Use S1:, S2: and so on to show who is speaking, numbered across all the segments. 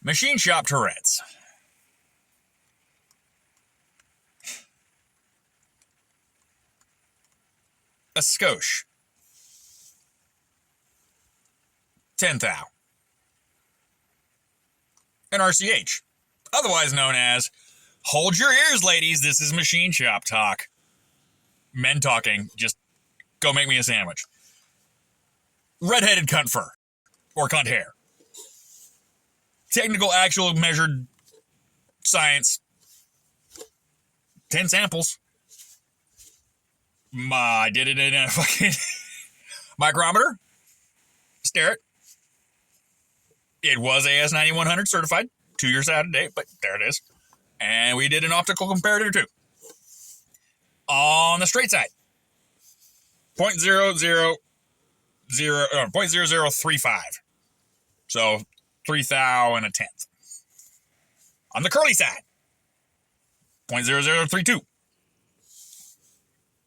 S1: Machine shop tourettes. A skosh. 10 thou. An RCH. Otherwise known as, hold your ears, ladies, this is machine shop talk. Men talking, just go make me a sandwich. Red-headed cunt fur. Or cunt hair. Technical, actual, measured science. 10 samples. I did it in a fucking micrometer. Stare it. It was AS9100 certified. 2 years out of date, but there it is. And we did an optical comparator too. On the straight side. 0.0035. So 3 thou and a tenth. On the curly side. 0.0032.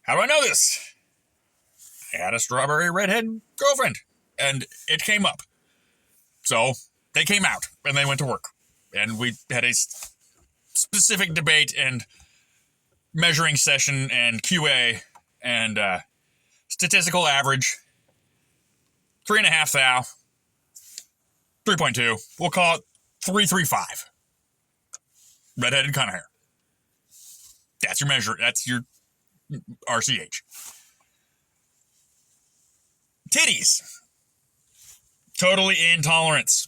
S1: How do I know this? I had a strawberry redhead girlfriend, and it came up. So they came out, and they went to work. And we had a specific debate and measuring session and QA and statistical average. 3.5 thou. 3.2. We'll call it 335. Redheaded cunt hair. That's your measure. That's your RCH. Titties. Totally intolerance.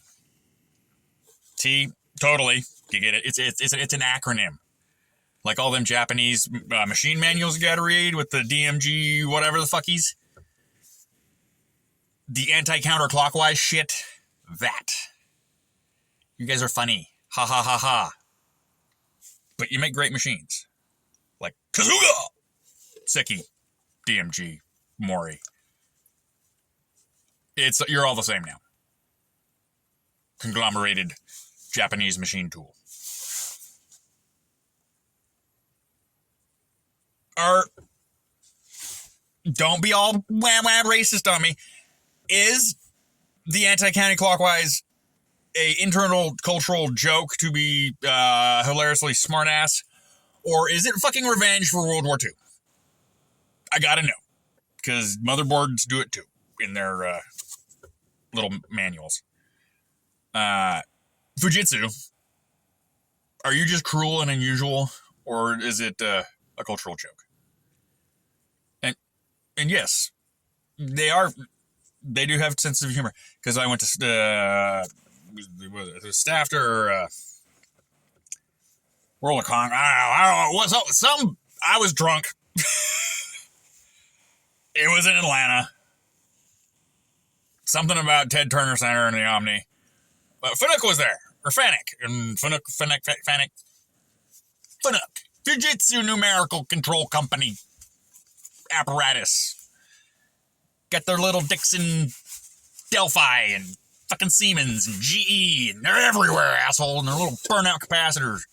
S1: T. Totally. You get it? It's an acronym. Like all them Japanese machine manuals you gotta read with the DMG whatever the fuckies. The anti-counterclockwise shit. That. You guys are funny. Ha ha ha ha. But you make great machines. Like Kazuga! Seki. DMG. Mori. You're all the same now. Conglomerated Japanese machine tool. Don't be all wham racist on me. Is the anti-counterclockwise a internal cultural joke to be hilariously smartass, or is it fucking revenge for World War II? I gotta know, because motherboards do it too in their little manuals. Fujitsu, are you just cruel and unusual, or is it a cultural joke? And yes, they do have sense of humor, because I went to Staffed or World of Con. I don't know what's up. I was drunk. It was in Atlanta. Something about Ted Turner Center and the Omni. But Fanuc was there. Or Fanuc. And Fanuc. Fujitsu Numerical Control Company apparatus. Got their little Dixon Delphi and fucking Siemens and GE. And they're everywhere, asshole. And their little burnout capacitors.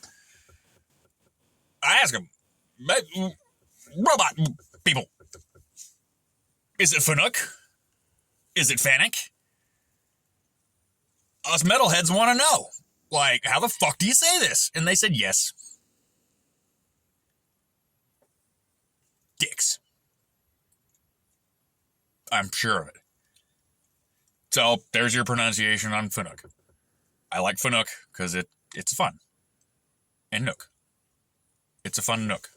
S1: I ask them, robot people, is it Fanuc? Is it Fanuc? Us metalheads want to know. Like, how the fuck do you say this? And they said yes. Dicks. I'm sure of it. So, there's your pronunciation on Fanuc. I like Fanuc because it's fun. And Nook. It's a fun Nook.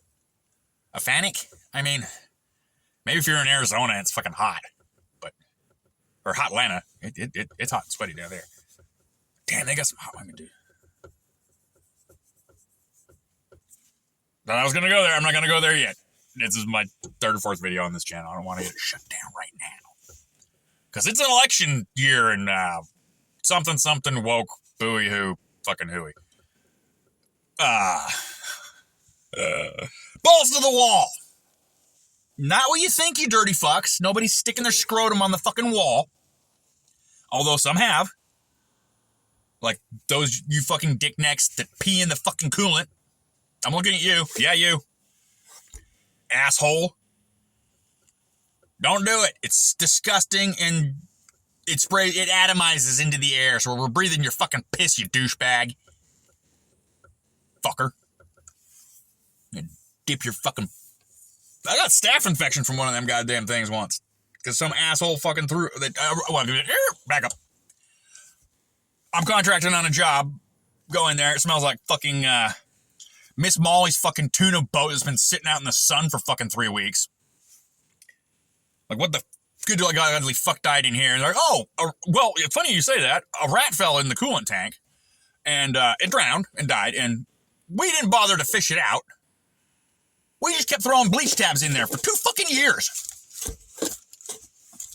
S1: A Fanuc? I mean, maybe if you're in Arizona, it's fucking hot. Or hot Atlanta. It's hot and sweaty down there. Damn, they got some hot women, dude. But I was going to go there. I'm not going to go there yet. This is my third or fourth video on this channel. I don't want to get it shut down right now. Because it's an election year and something woke, booey hoo, fucking hooey. Balls to the wall. Not what you think, you dirty fucks. Nobody's sticking their scrotum on the fucking wall. Although some have. Like those you fucking dick necks that pee in the fucking coolant. I'm looking at you. Yeah, you. Asshole. Don't do it. It's disgusting and It atomizes into the air, so we're breathing your fucking piss, you douchebag. Fucker. You dip your fucking... I got staph infection from one of them goddamn things once. Because some asshole fucking threw... back up. I'm contracting on a job. Go in there. It smells like fucking... Miss Molly's fucking tuna boat has been sitting out in the sun for fucking 3 weeks. Like, what the... Good ugly fuck died in here. And they're like, well, it's funny you say that. A rat fell in the coolant tank. And it drowned and died. And we didn't bother to fish it out. We just kept throwing bleach tabs in there for 2 fucking years.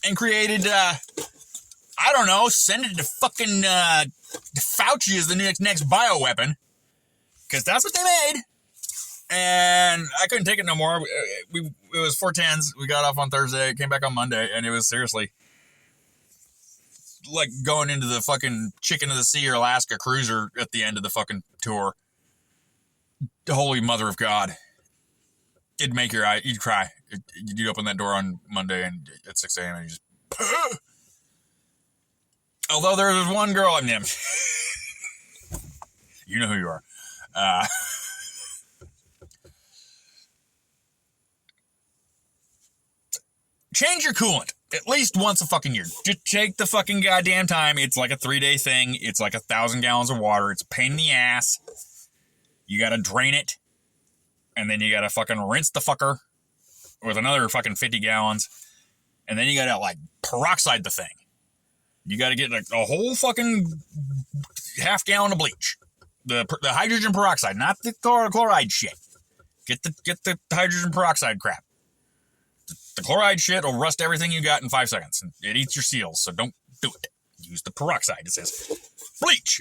S1: And created, I don't know, send it to fucking Fauci as the next bioweapon. Because that's what they made. And I couldn't take it no more. It was 410s. We got off on Thursday. Came back on Monday. And it was seriously like going into the fucking Chicken of the Sea or Alaska cruiser at the end of the fucking tour. The Holy Mother of God. It'd make your eye, you'd cry. You'd open that door on Monday and at 6 a.m. and you just... Although there was one girl in them. You know who you are. Change your coolant at least once a fucking year. Just take the fucking goddamn time. It's like a 3-day thing. It's like 1,000 gallons of water. It's a pain in the ass. You gotta drain it. And then you gotta fucking rinse the fucker with another fucking 50 gallons. And then you gotta like peroxide the thing. You gotta get like a whole fucking half gallon of bleach. The hydrogen peroxide, not the chloride shit. Get the hydrogen peroxide crap. The chloride shit will rust everything you got in 5 seconds. And it eats your seals, so don't do it. Use the peroxide. It says bleach,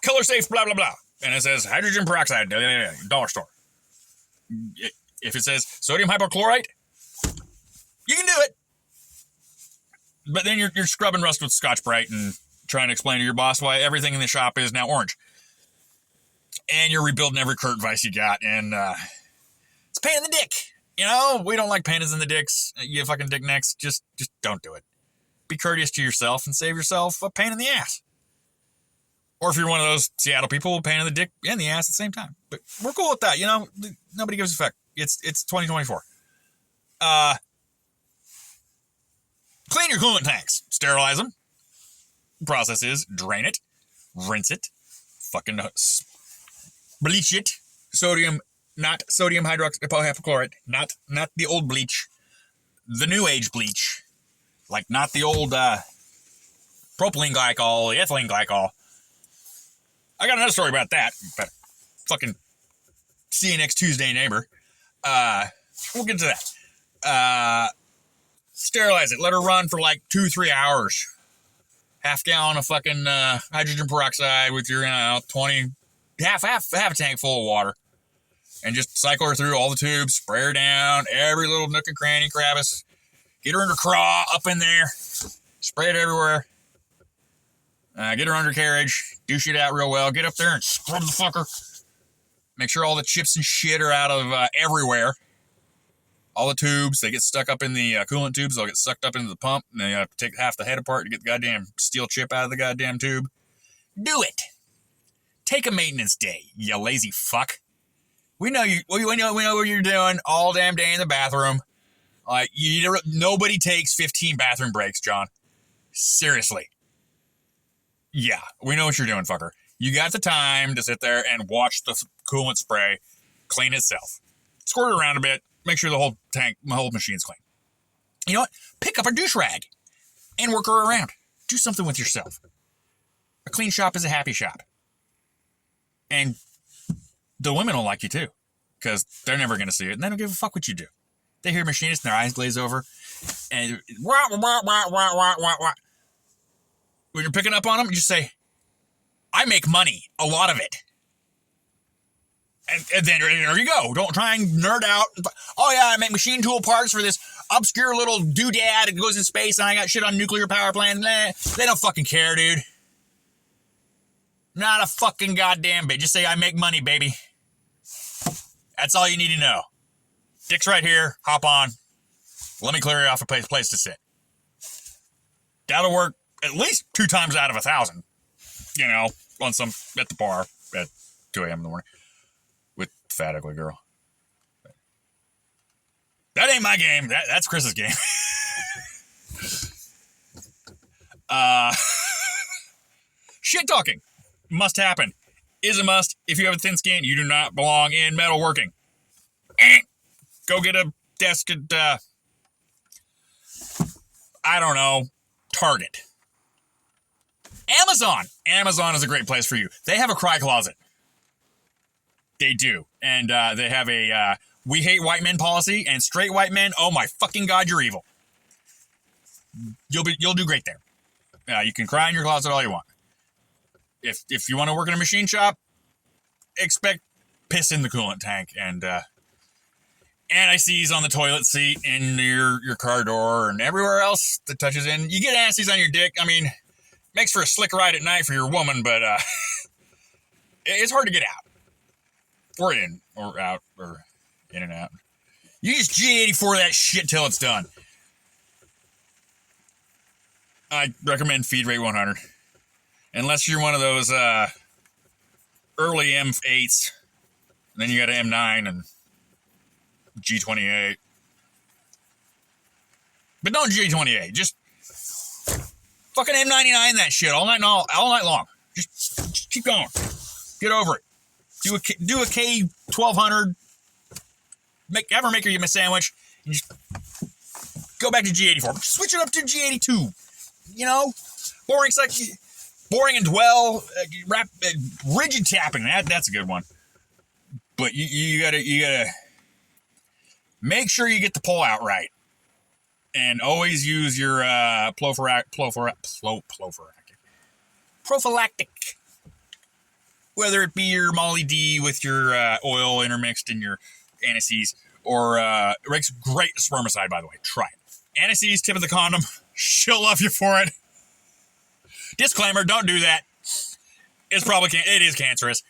S1: color safe, blah, blah, blah. And it says hydrogen peroxide, dollar store. If it says sodium hypochlorite, you can do it. But then you're scrubbing rust with Scotch-Brite and trying to explain to your boss why everything in the shop is now orange. And you're rebuilding every Kurt Vice you got. And it's a pain in the dick. You know, we don't like pains in the dicks. You fucking dick necks. Just don't do it. Be courteous to yourself and save yourself a pain in the ass. Or if you're one of those Seattle people, pain in the dick and the ass at the same time. But we're cool with that, you know. Nobody gives a fuck. It's 2024. Clean your coolant tanks. Sterilize them. The process is drain it, rinse it, fucking bleach it. Not sodium hypochlorite. Not the old bleach. The new age bleach. Like not the old propylene glycol, the ethylene glycol. I got another story about that. But fucking see you next Tuesday, neighbor. We'll get to that. Sterilize it. Let her run for like 2-3 hours. Half gallon of fucking hydrogen peroxide with your 20, half a tank full of water. And just cycle her through all the tubes, spray her down, every little nook and cranny, crevice. Get her in her craw, up in there. Spray it everywhere. Get her undercarriage. Douche it out real well. Get up there and scrub the fucker. Make sure all the chips and shit are out of everywhere. All the tubes, they get stuck up in the coolant tubes. They'll get sucked up into the pump. And then you have to take half the head apart to get the goddamn steel chip out of the goddamn tube. Do it. Take a maintenance day, you lazy fuck. We know you. We know what you're doing all damn day in the bathroom. Like nobody takes 15 bathroom breaks, John. Seriously. Yeah, we know what you're doing, fucker. You got the time to sit there and watch the coolant spray clean itself. Squirt it around a bit. Make sure the whole tank, the whole machine's clean. You know what? Pick up a douche rag and work her around. Do something with yourself. A clean shop is a happy shop. And the women will like you too, because they're never going to see it, and they don't give a fuck what you do. They hear machinists, and their eyes glaze over, and wah, wah, wah, wah, wah, wah, wah. When you're picking up on them, you just say, I make money, a lot of it. And then there you go. Don't try and nerd out. Oh, yeah, I make machine tool parts for this obscure little doodad that goes in space, and I got shit on nuclear power plants. They don't fucking care, dude. Not a fucking goddamn bit. Just say, I make money, baby. That's all you need to know. Dick's right here. Hop on. Let me clear you off a place to sit. That'll work at least 2 times out of 1,000. On some at the bar at 2 a.m. in the morning with fat ugly girl. That ain't my game. That's Chris's game. Shit talking must happen. Is a must. If you have a thin skin, you do not belong in metalworking. Go get a desk at, I don't know, Target. Amazon. Amazon is a great place for you. They have a cry closet. They do. And they have a we hate white men policy, and straight white men, oh my fucking God, you're evil. You'll do great there. You can cry in your closet all you want. If you want to work in a machine shop, expect piss in the coolant tank and anti-seize on the toilet seat, in your car door, and everywhere else that touches in. You get anti-seize on your dick. I mean, makes for a slick ride at night for your woman, but it's hard to get out. Or in, or out, or in and out. You just G84 that shit till it's done. I recommend feed rate 100. Unless you're one of those early M8s. And then you got an M9 and G28. But don't G28. Just fucking M99 that shit all night long. Just keep going. Get over it. Do a K1200. Have her make you a sandwich. And just go back to G84. Switch it up to G82. Boring and dwell. Rigid tapping. That's a good one. But you gotta make sure you get the pull out right. And always use your prophylactic. Whether it be your Molly D with your oil intermixed in your anti-seize, or it makes great spermicide, by the way. Try it. Anti-seize, tip of the condom. She'll love you for it. Disclaimer, don't do that. It is cancerous.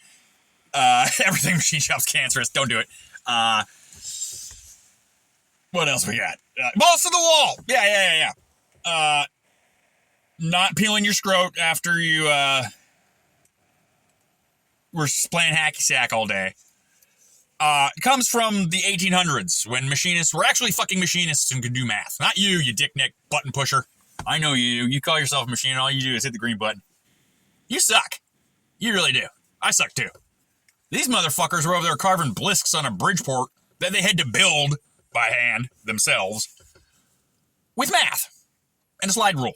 S1: Everything machine shop's cancerous. Don't do it. What else we got? Balls to the wall. Yeah. Not peeling your scrot after you were playing hacky sack all day. It comes from the 1800s when machinists were actually fucking machinists and could do math. Not you dick nick button pusher. I know you. You call yourself a machine and all you do is hit the green button. You suck. You really do. I suck too. These motherfuckers were over there carving blisks on a Bridgeport that they had to build by hand themselves with math and a slide rule.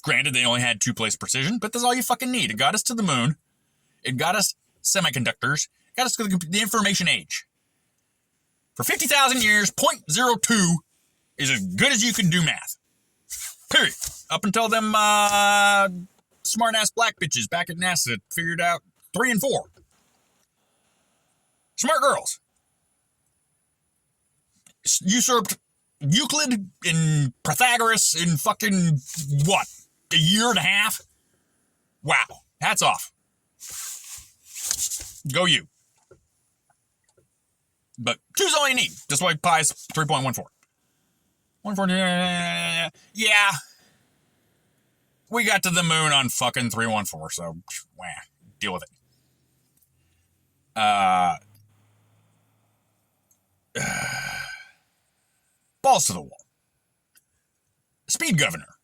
S1: Granted, they only had 2-place precision, but that's all you fucking need. It got us to the moon. It got us semiconductors. It got us to the information age. For 50,000 years, 0.02 is as good as you can do math. Period. Up until them smart-ass black bitches back at NASA figured out 3 and 4. Smart girls. Usurped Euclid and Pythagoras in fucking, what, a year and a half? Wow. Hats off. Go you. But 2's all you need. That's why pi's 3.14. 114, yeah. We got to the moon on fucking 314, so deal with it. Balls to the wall. Speed governor.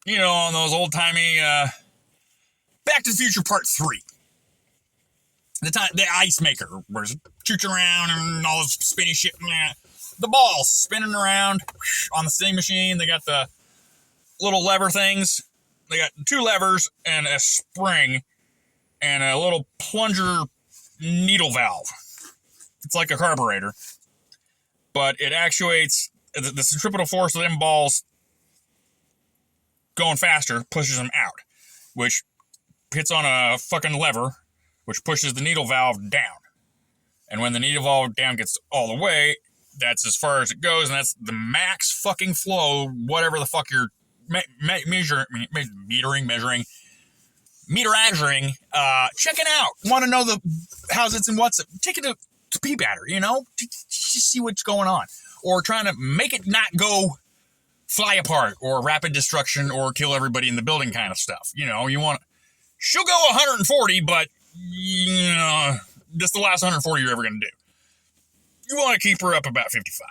S1: On those old-timey Back to the Future Part 3. The ice maker, where it's shooting around and all this spinny shit. The ball's spinning around on the same machine. They got the little lever things. They got 2 levers and a spring and a little plunger needle valve. It's like a carburetor. But it actuates the centripetal force of them balls going faster, pushes them out, which hits on a fucking lever, which pushes the needle valve down. And when the needle valve down gets all the way, that's as far as it goes, and that's the max fucking flow, whatever the fuck you're measuring, checking out. Want to know the how's it's and what's it? Take it to pee batter, just see what's going on. Or trying to make it not go fly apart or rapid destruction or kill everybody in the building kind of stuff. You know, you want, she'll go 140, but you know, just the last 140 you're ever going to do. You want to keep her up about 55.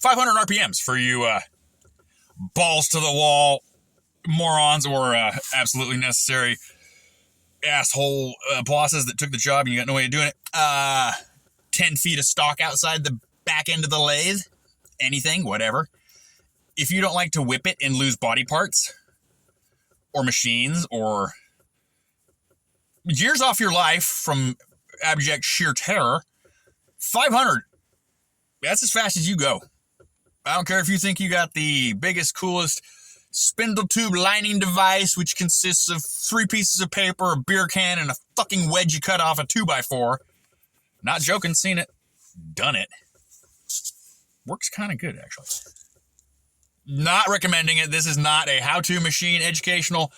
S1: 500 RPMs for you balls to the wall morons or absolutely necessary asshole bosses that took the job and you got no way of doing it. 10 feet of stock outside the back end of the lathe. Anything, whatever. If you don't like to whip it and lose body parts or machines or years off your life from abject sheer terror, 500, that's as fast as you go. I don't care if you think you got the biggest, coolest spindle tube lining device, which consists of 3 pieces of paper, a beer can, and a fucking wedge you cut off a 2x4. Not joking, seen it. Done it. Works kind of good, actually. Not recommending it. This is not a how-to machine, educational,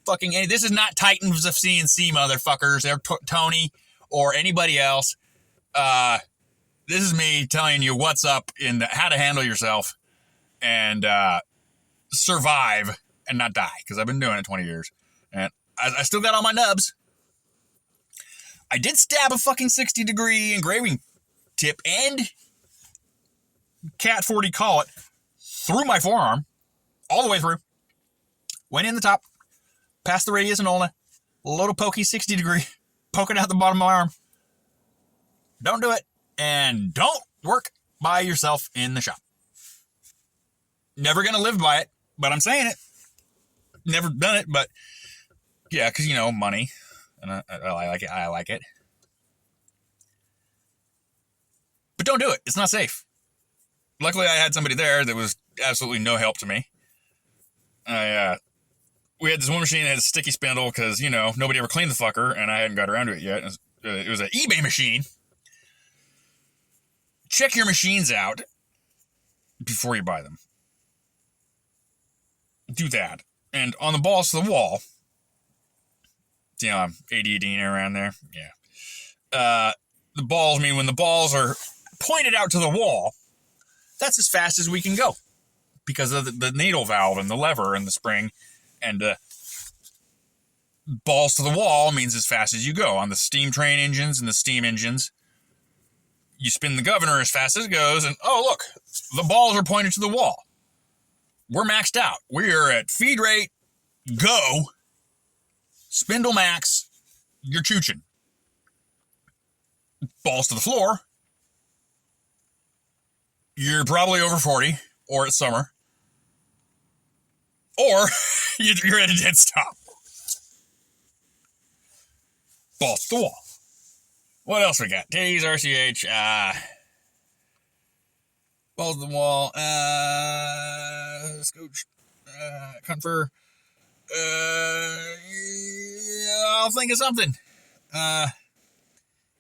S1: fucking... This is not Titans of CNC, motherfuckers, or Tony, or anybody else. This is me telling you what's up in how to handle yourself and survive and not die, because I've been doing it 20 years. And I still got all my nubs. I did stab a fucking 60-degree engraving tip and Cat 40 collet through my forearm, all the way through. Went in the top, past the radius and ulna, little pokey 60-degree, poking out the bottom of my arm. Don't do it. And don't work by yourself in the shop. Never going to live by it, but I'm saying it. Never done it, but yeah, because, you know, money. And I like it. I like it. But don't do it. It's not safe. Luckily, I had somebody there that was absolutely no help to me. We had this one machine that had a sticky spindle because, you know, nobody ever cleaned the fucker, and I hadn't got around to it yet. It was an eBay machine. Check your machines out before you buy them. Do that. And on the balls to the wall, you know, I'm ADDing around there. Yeah. The balls, when the balls are pointed out to the wall, that's as fast as we can go because of the needle valve and the lever and the spring. And balls to the wall means as fast as you go. On the steam train engines and the steam engines, you spin the governor as fast as it goes, and oh, look, the balls are pointed to the wall. We're maxed out. We are at feed rate, go, spindle max, you're chooching. Balls to the floor, you're probably over 40, or it's summer, or you're at a dead stop. Balls to the wall. What else we got? Titties, RCH, balls to the wall, scooch, confer, I'll think of something.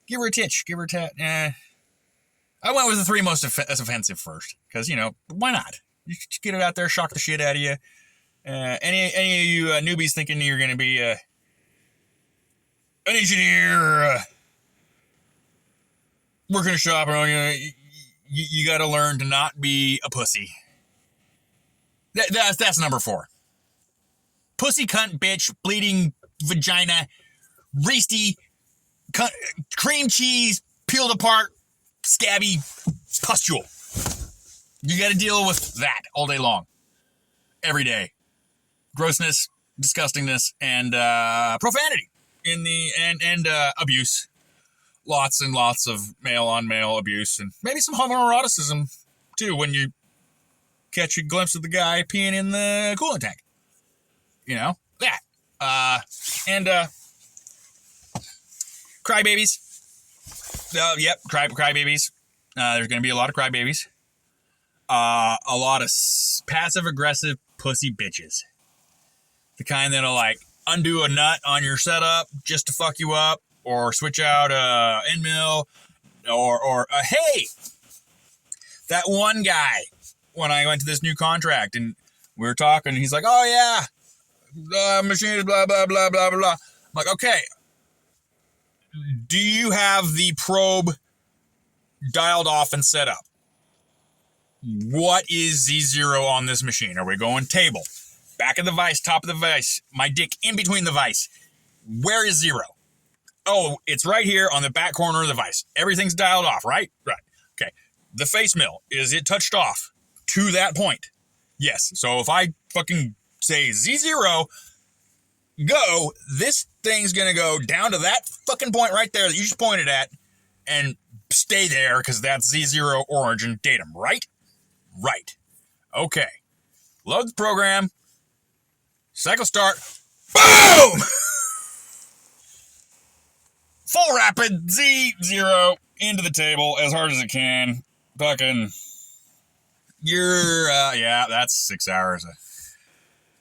S1: Give her a titch, give her a tat. I went with the 3 most offensive first, because, you know, why not? You just get it out there, shock the shit out of you. Any of you newbies thinking you're going to be an engineer, working a shop, you got to learn to not be a pussy. That's number 4. Pussy, cunt, bitch, bleeding vagina, reesty, cream cheese, peeled apart, scabby pustule. You got to deal with that all day long, every day. Grossness, disgustingness, and profanity in the and abuse. Lots and lots of male-on-male abuse, and maybe some homoeroticism, too, when you catch a glimpse of the guy peeing in the coolant tank. You know, that. And crybabies. Yep, crybabies. There's going to be a lot of crybabies. A lot of passive-aggressive pussy bitches. The kind that'll, like, undo a nut on your setup just to fuck you up, or switch out a end mill, or hey, that one guy, when I went to this new contract, and we were talking, he's like, oh, yeah, machine, blah, blah, blah, blah, blah. I'm like, okay, do you have the probe dialed off and set up? What is Z0 on this machine? Are we going table? Back of the vise, top of the vise, my dick in between the vise. Where is 0? Oh, it's right here on the back corner of the vise. Everything's dialed off, right? Right. Okay. The face mill, is it touched off to that point? Yes. So if I fucking say Z0, go, this thing's going to go down to that fucking point right there that you just pointed at and stay there because that's Z0 origin datum, right? Right. Okay. Load the program. Cycle start. Boom! Full rapid Z0 into the table as hard as it can. Fucking. Yeah, that's 6 hours.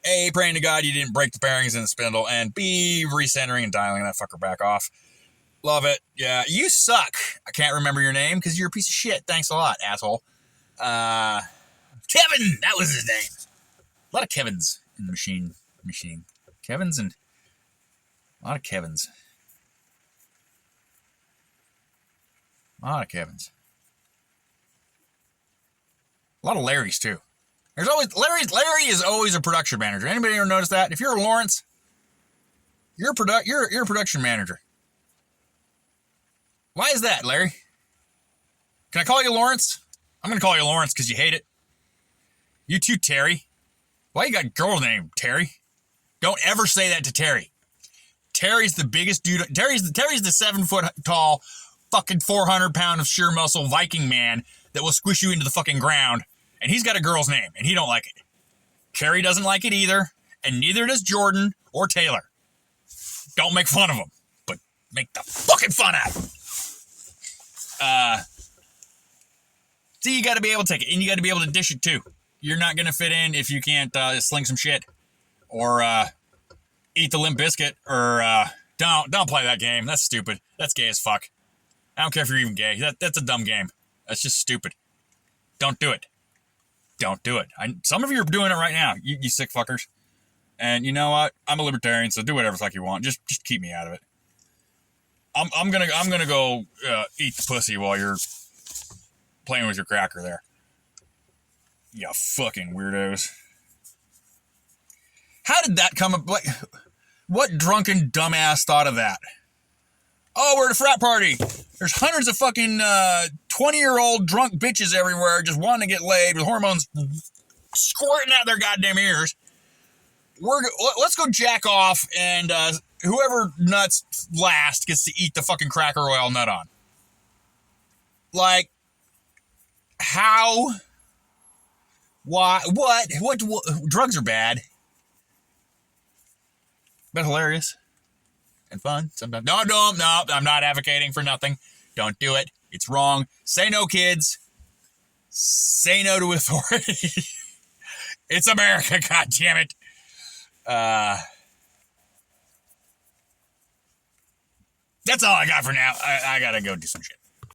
S1: A, praying to God you didn't break the bearings in the spindle, and B, recentering and dialing that fucker back off. Love it. Yeah, you suck. I can't remember your name because you're a piece of shit. Thanks a lot, asshole. Kevin, that was his name. A lot of Kevins in the machine. Kevins and a lot of Kevins. A lot of Kevins. A lot of Larrys too. There's always Larry is always a production manager. Anybody ever notice that? If you're a Lawrence, you're a production manager. Why is that, Larry? Can I call you Lawrence? I'm gonna call you Lawrence because you hate it. You too, Terry. Why you got a girl named Terry? Don't ever say that to Terry. Terry's the biggest dude. Terry's the 7 foot tall, fucking 400 pound of sheer muscle Viking man that will squish you into the fucking ground. And he's got a girl's name, and he don't like it. Carrie doesn't like it either, and neither does Jordan or Taylor. Don't make fun of them, but make the fucking fun out of them. See, you got to be able to take it, and you got to be able to dish it too. You're not gonna fit in if you can't sling some shit, or eat the Limp Biscuit, or don't play that game. That's stupid. That's gay as fuck. I don't care if you're even gay. That's a dumb game. That's just stupid. Don't do it. Don't do it. Some of you are doing it right now, you sick fuckers. And you know what? I'm a libertarian, so do whatever the fuck you want. Just keep me out of it. I'm gonna go eat the pussy while you're playing with your cracker there. You fucking weirdos. How did that come up? What drunken dumbass thought of that? Oh, we're at a frat party. There's hundreds of fucking 20-year-old drunk bitches everywhere just wanting to get laid with hormones squirting out their goddamn ears. Let's go jack off, and whoever nuts last gets to eat the fucking Cracker Oil nut on. Like, how? Why? What? Drugs are bad, but hilarious and fun sometimes. No, I'm not advocating for nothing. Don't do it. It's wrong. Say no, kids. Say no to authority. It's America, goddammit. That's all I got for now. I gotta go do some shit.